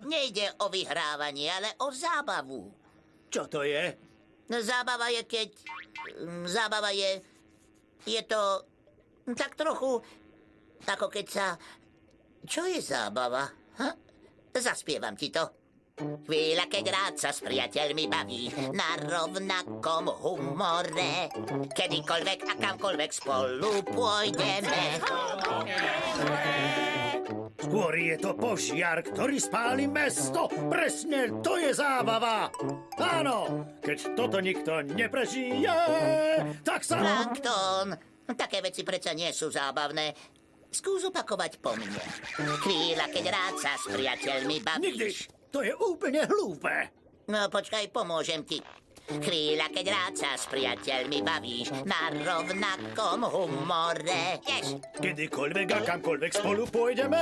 nejde o vyhrávanie, ale o zábavu. Čo to je? Zábava je, keď... Zábava je... Je to... Tak trochu... Ako keď sa... Čo je zábava? Zaspievam ti to. Chvíľa, keď rád sa s priateľmi baví na rovnakom humore. Kedykoľvek a kamkoľvek spolu pôjdeme. Skôr je to požiar, ktorý spáli mesto. Presne, to je zábava. Áno, keď toto nikto neprežije, tak sa... Plankton, také veci predsa nie sú zábavné. Skús opakovať po mne. Chvíľa, keď rád sa s priateľmi Nikdy. bavíš. To je úplne hlúpe. No počkaj, pomôžem ti. Chvíľa, keď rád sa s priateľmi bavíš na rovnakom humore. Ješ. Kedykoľvek a kamkoľvek spolu pôjdeme.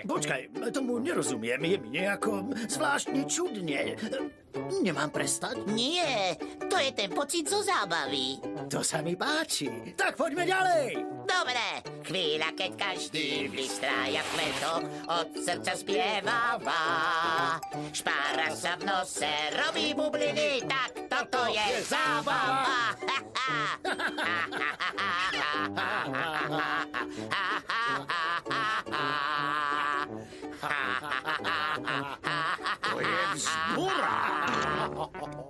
Počkaj, tomu nerozumiem. Je mi nejako zvláštne čudne. Nemám prestať? Nie, to je ten pocit zo zábavy. To sa mi páči. Tak poďme ďalej. Dobre, chvíľa, keď každý vystrája kmetok, od srdca spievava. Špára sa v nose, robí bubliny, tak toto je zábava. Ha, ha.